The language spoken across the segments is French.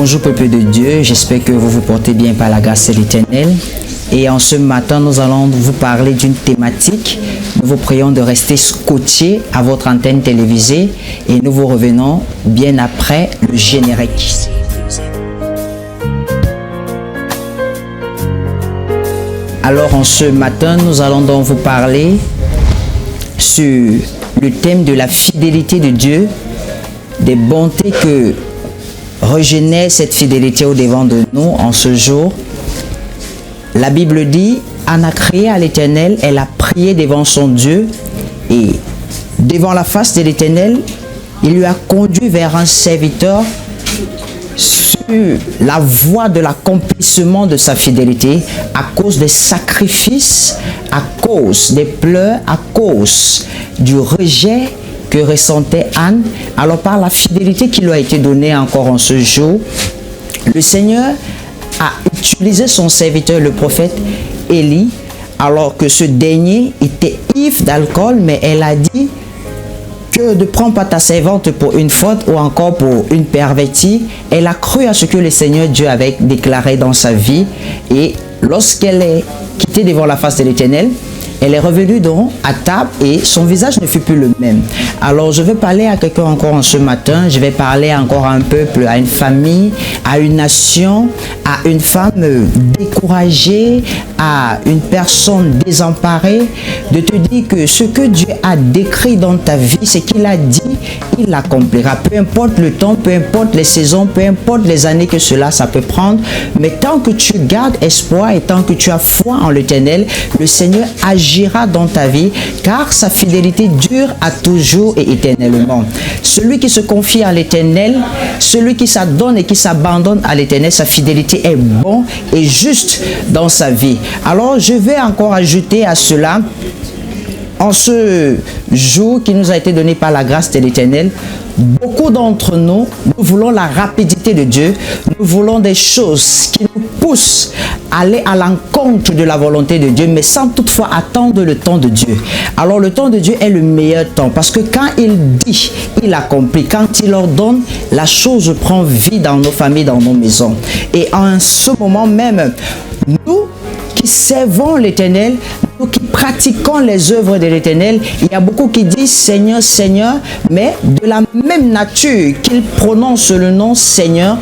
Bonjour peuple de Dieu, j'espère que vous vous portez bien par la grâce de l'Éternel. Et en ce matin, nous allons vous parler d'une thématique. Nous vous prions de rester scotché à votre antenne télévisée et nous vous revenons bien après le générique. Alors en ce matin, nous allons donc vous parler sur le thème de la fidélité de Dieu, des bontés que régénère cette fidélité au devant de nous en ce jour. La Bible dit, Anne a crié à l'Éternel, elle a prié devant son Dieu et devant la face de l'Éternel, il lui a conduit vers un serviteur sur la voie de l'accomplissement de sa fidélité à cause des sacrifices, à cause des pleurs, à cause du rejet que ressentait Anne. Alors par la fidélité qui lui a été donnée encore en ce jour, le Seigneur a utilisé son serviteur, le prophète Élie, alors que ce dernier était ivre d'alcool, mais elle a dit que ne prends pas ta servante pour une faute ou encore pour une pervertie. Elle a cru à ce que le Seigneur Dieu avait déclaré dans sa vie, et lorsqu'elle est quittée devant la face de l'Éternel, elle est revenue donc à table et son visage ne fut plus le même. Alors je vais parler à quelqu'un encore en ce matin, je vais parler encore à un peuple, à une famille, à une nation, à une femme découragée, à une personne désemparée, de te dire que ce que Dieu a décrit dans ta vie, ce qu'il a dit, il l'accomplira. Peu importe le temps, peu importe les saisons, peu importe les années que ça peut prendre, mais tant que tu gardes espoir et tant que tu as foi en l'Éternel, le Seigneur agira dans ta vie, car sa fidélité dure à toujours et éternellement. Celui qui se confie à l'Éternel, celui qui s'adonne et qui s'abandonne à l'Éternel, sa fidélité est bon et juste dans sa vie. Alors je vais encore ajouter à cela, en ce jour qui nous a été donné par la grâce de l'Éternel, beaucoup d'entre nous, nous voulons la rapidité de Dieu, nous voulons des choses qui nous poussent à aller à l'encontre de la volonté de Dieu, mais sans toutefois attendre le temps de Dieu. Alors le temps de Dieu est le meilleur temps, parce que quand il dit, il accomplit. Quand il ordonne, la chose prend vie dans nos familles, dans nos maisons. Et en ce moment même, nous qui servons l'Éternel, nous qui pratiquons les œuvres de l'Éternel, il y a beaucoup qui disent Seigneur, Seigneur, mais de la même nature qu'ils prononcent le nom Seigneur,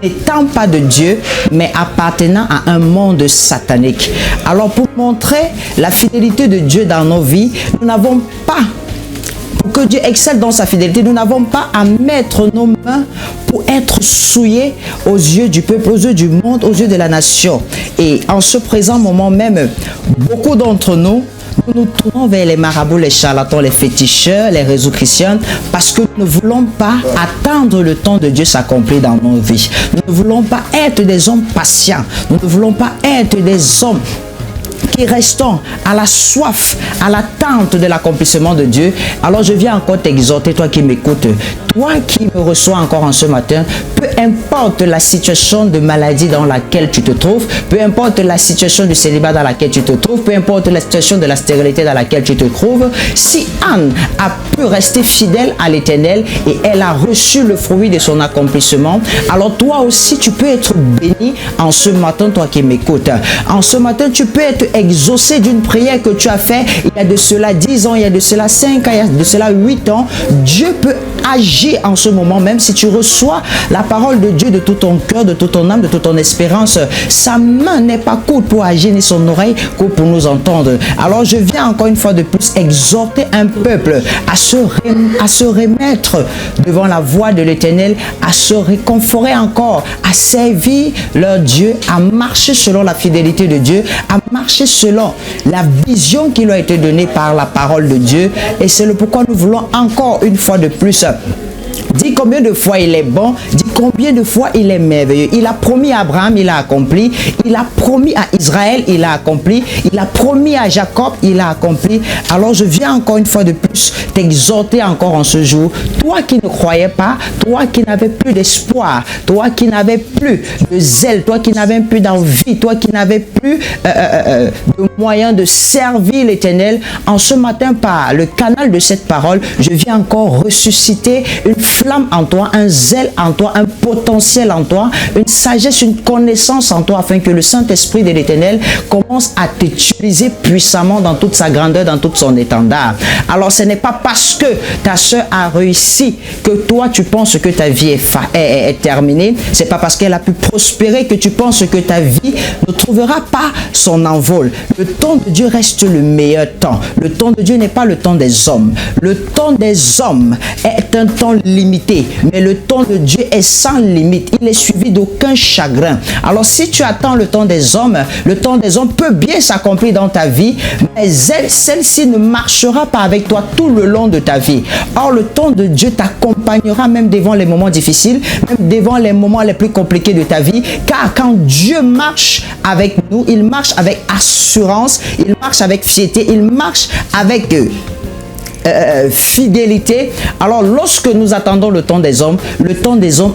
n'étant pas de Dieu, mais appartenant à un monde satanique. Alors pour montrer la fidélité de Dieu dans nos vies, nous n'avons pas, pour que Dieu excelle dans sa fidélité, nous n'avons pas à mettre nos mains pour être souillés aux yeux du peuple, aux yeux du monde, aux yeux de la nation. Et en ce présent moment même, beaucoup d'entre nous, nous tournons vers les marabouts, les charlatans, les féticheurs, les réseaux chrétiens, parce que nous ne voulons pas attendre le temps de Dieu s'accomplir dans nos vies. Nous ne voulons pas être des hommes patients. Nous ne voulons pas être des hommes qui restons à la soif, à l'attente de l'accomplissement de Dieu. Alors je viens encore t'exhorter, toi qui m'écoutes, toi qui me reçois encore en ce matin, peu importe la situation de maladie dans laquelle tu te trouves, peu importe la situation de célibat dans laquelle tu te trouves, peu importe la situation de la stérilité dans laquelle tu te trouves, si Anne a pu rester fidèle à l'Éternel et elle a reçu le fruit de son accomplissement, alors toi aussi tu peux être béni en ce matin, toi qui m'écoutes. En ce matin, tu peux être exaucé d'une prière que tu as fait il y a de cela 10 ans, il y a de cela 5 ans, il y a de cela 8 ans. Dieu peut agir en ce moment, même si tu reçois la parole de Dieu de tout ton cœur, de toute ton âme, de toute ton espérance. Sa main n'est pas courte pour agir, ni son oreille courte pour nous entendre. Alors je viens encore une fois de plus exhorter un peuple à se remettre devant la voix de l'Éternel, à se réconforer encore, à servir leur Dieu, à marcher selon la fidélité de Dieu, à marcher selon la vision qui lui a été donnée par la parole de Dieu. Et c'est le pourquoi nous voulons encore une fois de plus Dis combien de fois il est bon, dis combien de fois il est merveilleux. Il a promis à Abraham, il a accompli. Il a promis à Israël, il a accompli. Il a promis à Jacob, il a accompli. Alors je viens encore une fois de plus t'exhorter encore en ce jour. Toi qui ne croyais pas, toi qui n'avais plus d'espoir, toi qui n'avais plus de zèle, toi qui n'avais plus d'envie, toi qui n'avais plus de moyens de servir l'Éternel, en ce matin par le canal de cette parole, je viens encore ressusciter une flamme en toi, un zèle en toi, un potentiel en toi, une sagesse, une connaissance en toi, afin que le Saint-Esprit de l'Éternel commence à t'utiliser puissamment dans toute sa grandeur, dans toute son étendard. Alors ce n'est pas parce que ta soeur a réussi que toi tu penses que ta vie est terminée. C'est pas parce qu'elle a pu prospérer que tu penses que ta vie ne trouvera pas son envol. Le temps de Dieu reste le meilleur temps. Le temps de Dieu n'est pas le temps des hommes. Le temps des hommes est un temps limité, mais le temps de Dieu est sans limite. Il est suivi d'aucun chagrin. Alors si tu attends le temps des hommes peut bien s'accomplir dans ta vie, mais celle-ci ne marchera pas avec toi tout le long de ta vie. Or, le temps de Dieu t'accompagnera même devant les moments difficiles, même devant les moments les plus compliqués de ta vie, car quand Dieu marche avec nous, il marche avec assurance, il marche avec fierté, il marche avec fidélité. Alors lorsque nous attendons le temps des hommes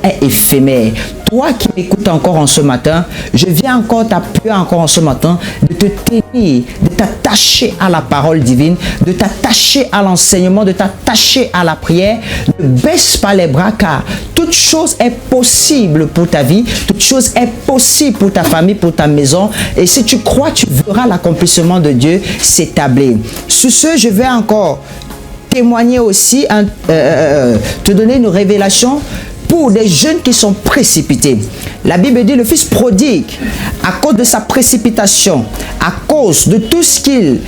est éphémère. Toi qui m'écoutes encore en ce matin, je viens encore t'appuyer encore en ce matin de te tenir, de t'attacher à la parole divine, de t'attacher à l'enseignement, de t'attacher à la prière. Ne baisse pas les bras, car toute chose est possible pour ta vie, toute chose est possible pour ta famille, pour ta maison. Et si tu crois, tu verras l'accomplissement de Dieu s'établir. Sur ce, je vais encore témoigner aussi, te donner une révélation pour des jeunes qui sont précipités. La Bible dit, le fils prodigue, à cause de sa précipitation, à cause de tout ce qu'il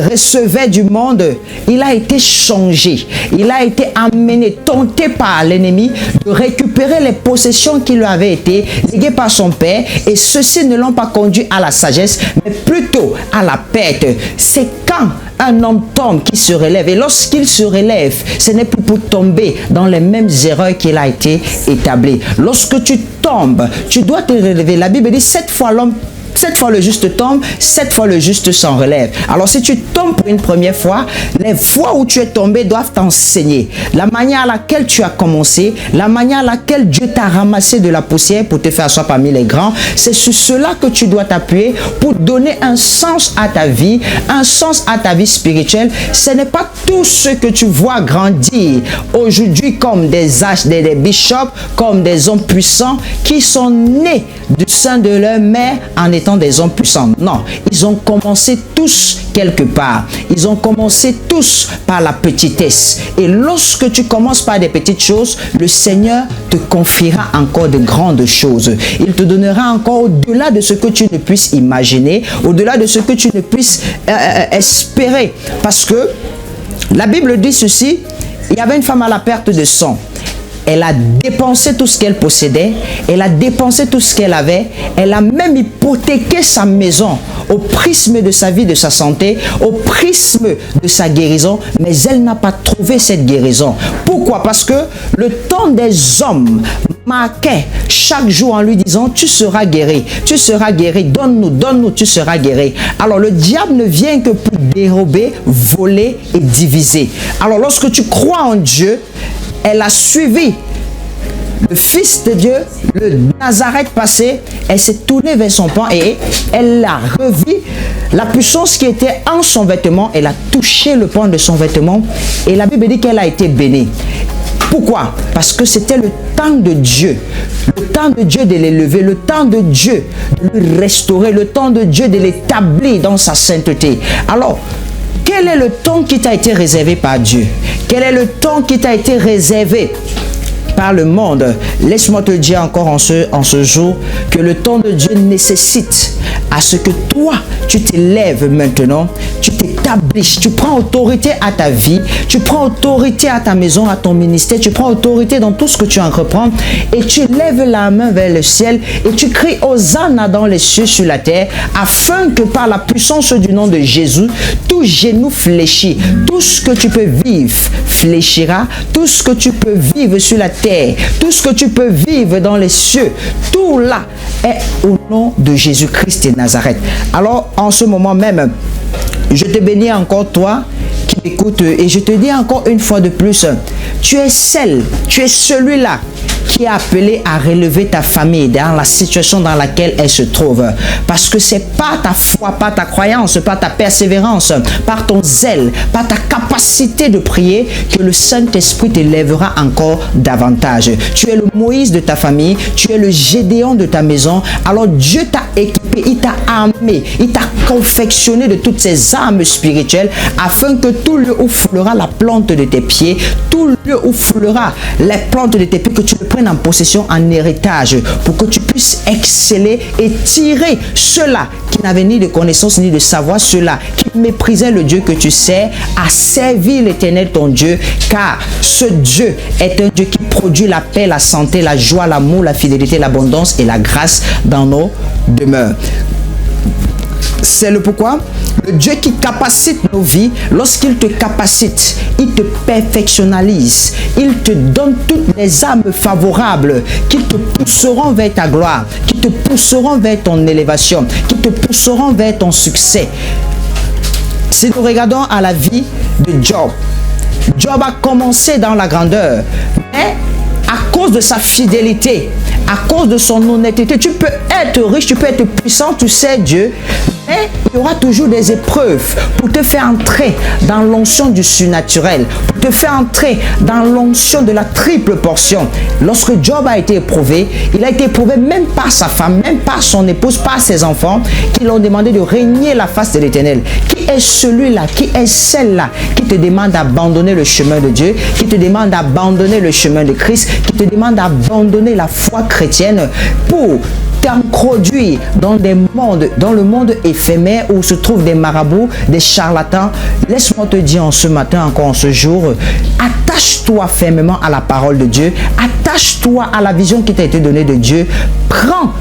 recevait du monde, il a été changé. Il a été amené, tenté par l'ennemi de récupérer les possessions qui lui avaient été léguées par son père, et ceux-ci ne l'ont pas conduit à la sagesse, mais plutôt à la perte. C'est quand un homme tombe qui se relève, et lorsqu'il se relève, ce n'est plus pour tomber dans les mêmes erreurs qu'il a été établi. Lorsque tu tombes, tu dois te relever. La Bible dit 7 fois le juste tombe, 7 fois le juste s'en relève. Alors si tu tombes pour une première fois, les fois où tu es tombé doivent t'enseigner la manière à laquelle tu as commencé, la manière à laquelle Dieu t'a ramassé de la poussière pour te faire asseoir parmi les grands. C'est sur cela que tu dois t'appuyer pour donner un sens à ta vie, un sens à ta vie spirituelle. Ce n'est pas tout ce que tu vois grandir aujourd'hui comme des bishops, comme des hommes puissants qui sont nés du sein de leur mère en étant des hommes puissants. Non, ils ont commencé tous quelque part. Ils ont commencé tous par la petitesse. Et lorsque tu commences par des petites choses, le Seigneur te confiera encore de grandes choses. Il te donnera encore au-delà de ce que tu ne puisses imaginer, au-delà de ce que tu ne puisses espérer. Parce que la Bible dit ceci, il y avait une femme à la perte de sang. Elle a dépensé tout ce qu'elle possédait, elle a dépensé tout ce qu'elle avait, elle a même hypothéqué sa maison au prisme de sa vie, de sa santé, au prisme de sa guérison, mais elle n'a pas trouvé cette guérison. Pourquoi? Parce que le temps des hommes marquait chaque jour en lui disant, tu seras guéri, donne-nous, tu seras guéri. Alors le diable ne vient que pour dérober, voler et diviser. Alors lorsque tu crois en Dieu, elle a suivi le Fils de Dieu, le Nazareth passé, elle s'est tournée vers son pan et elle a revu la puissance qui était en son vêtement. Elle a touché le pan de son vêtement et la Bible dit qu'elle a été bénie. Pourquoi? Parce que c'était le temps de Dieu. Le temps de Dieu de l'élever, le temps de Dieu de le restaurer, le temps de Dieu de l'établir dans sa sainteté. Alors, quel est le temps qui t'a été réservé par Dieu? Quel est le temps qui t'a été réservé par le monde? Laisse-moi te dire encore en ce jour que le temps de Dieu nécessite à ce que toi, tu t'élèves maintenant, tu t'établisses, tu prends autorité à ta vie, tu prends autorité à ta maison, à ton ministère, tu prends autorité dans tout ce que tu entreprends et tu lèves la main vers le ciel et tu cries Hosanna dans les cieux sur la terre, afin que par la puissance du nom de Jésus, tout genou fléchit, tout ce que tu peux vivre fléchira, tout ce que tu peux vivre sur la terre, tout ce que tu peux vivre dans les cieux, tout là est au nom de Jésus-Christ de Nazareth. Alors, en ce moment même, je te bénis encore toi qui t'écoute et je te dis encore une fois de plus, tu es celui-là qui est appelé à relever ta famille dans la situation dans laquelle elle se trouve. Parce que c'est pas ta foi, pas ta croyance, pas ta persévérance, par ton zèle, par ta capacité de prier que le Saint-Esprit t'élèvera encore davantage. Tu es le Moïse de ta famille, tu es le Gédéon de ta maison. Alors Dieu t'a équipé, il t'a armé, il t'a confectionné de toutes ces armes spirituelles afin que tout lieu où foulera la plante de tes pieds, tout lieu où foulera les plantes de tes pieds, que tu le prennes en possession, en héritage, pour que tu puisses exceller et tirer ceux-là qui n'avaient ni de connaissance ni de savoir, ceux-là qui méprisaient le Dieu que tu sers, à servir l'Éternel ton Dieu, car ce Dieu est un Dieu qui produit la paix, la santé, la joie, l'amour, la fidélité, l'abondance et la grâce dans nos demeures. C'est le pourquoi le Dieu qui capacite nos vies, lorsqu'il te capacite, il te perfectionnalise, il te donne toutes les armes favorables qui te pousseront vers ta gloire, qui te pousseront vers ton élévation, qui te pousseront vers ton succès. Si nous regardons à la vie de Job, Job a commencé dans la grandeur, mais à cause de sa fidélité, à cause de son honnêteté, tu peux être riche, tu peux être puissant, tu sais Dieu, mais il y aura toujours des épreuves pour te faire entrer dans l'onction du surnaturel, pour te faire entrer dans l'onction de la triple portion. Lorsque Job a été éprouvé, il a été éprouvé même par sa femme, même par son épouse, par ses enfants, qui l'ont demandé de régner la face de l'Éternel. Qui est celui-là, qui est celle-là qui te demande d'abandonner le chemin de Dieu, qui te demande d'abandonner le chemin de Christ, qui te demande d'abandonner la foi chrétienne pour t'introduire dans le monde éphémère où se trouvent des marabouts, des charlatans? Laisse-moi te dire en ce matin, encore en ce jour, attache-toi fermement à la parole de Dieu, attache-toi à la vision qui t'a été donnée de Dieu, prends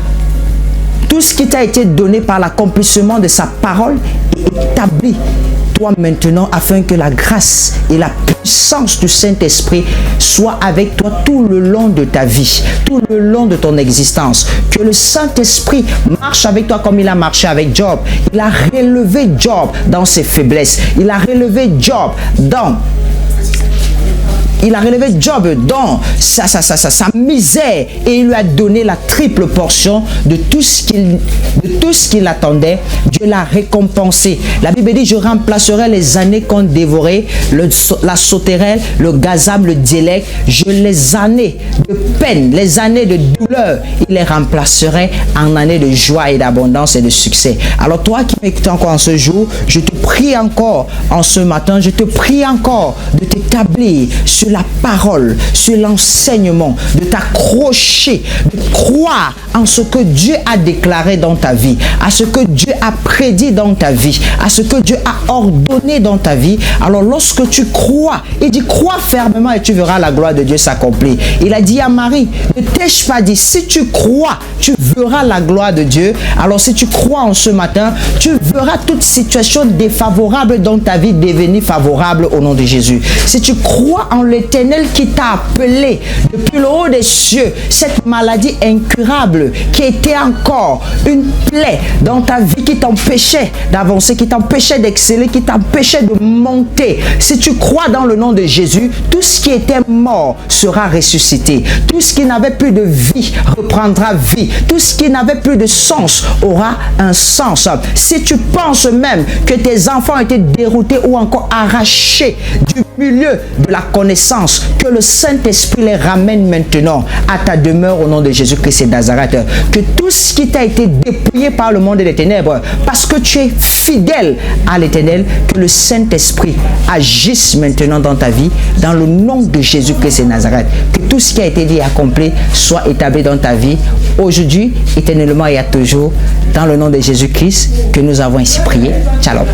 tout ce qui t'a été donné par l'accomplissement de sa parole et établis-toi maintenant afin que la grâce et la puissance du Saint-Esprit soient avec toi tout le long de ta vie, tout le long de ton existence. Que le Saint-Esprit marche avec toi comme il a marché avec Job. Il a relevé Job dans ses faiblesses. Il a relevé Job dans sa misère et il lui a donné la triple portion de tout ce qu'il attendait. Dieu l'a récompensé. La Bible dit, je remplacerai les années qu'on dévorait, la sauterelle, le gazam, le diélect. Les années de peine, les années de douleur, il les remplacerait en années de joie et d'abondance et de succès. Alors toi qui m'écoutes encore en ce jour, je te prie encore en ce matin, je te prie encore de t'établir sur la parole, sur l'enseignement, de t'accrocher, de croire en ce que Dieu a déclaré dans ta vie, à ce que Dieu a prédit dans ta vie, à ce que Dieu a ordonné dans ta vie. Alors lorsque tu crois, il dit crois fermement et tu verras la gloire de Dieu s'accomplir. Il a dit à Marie, ne t'ai-je pas dit, si tu crois, tu verras la gloire de Dieu. Alors si tu crois en ce matin, tu verras toute situation défavorable dans ta vie devenir favorable au nom de Jésus. Si tu crois en l'Éternel qui t'a appelé depuis le haut des cieux, cette maladie incurable qui était encore une plaie dans ta vie, qui t'empêchait d'avancer, qui t'empêchait d'exceller, qui t'empêchait de monter, si tu crois dans le nom de Jésus, tout ce qui était mort sera ressuscité. Tout ce qui n'avait plus de vie reprendra vie. Tout ce qui n'avait plus de sens aura un sens. Si tu penses même que tes enfants ont été déroutés ou encore arrachés du milieu de la connaissance, que le Saint-Esprit les ramène maintenant à ta demeure au nom de Jésus-Christ et de Nazareth. Que tout ce qui t'a été dépouillé par le monde des ténèbres, parce que tu es fidèle à l'Éternel, que le Saint-Esprit agisse maintenant dans ta vie, dans le nom de Jésus-Christ et de Nazareth. Que tout ce qui a été dit et accompli soit établi dans ta vie, aujourd'hui, éternellement et à toujours, dans le nom de Jésus-Christ, que nous avons ainsi prié. Shalom.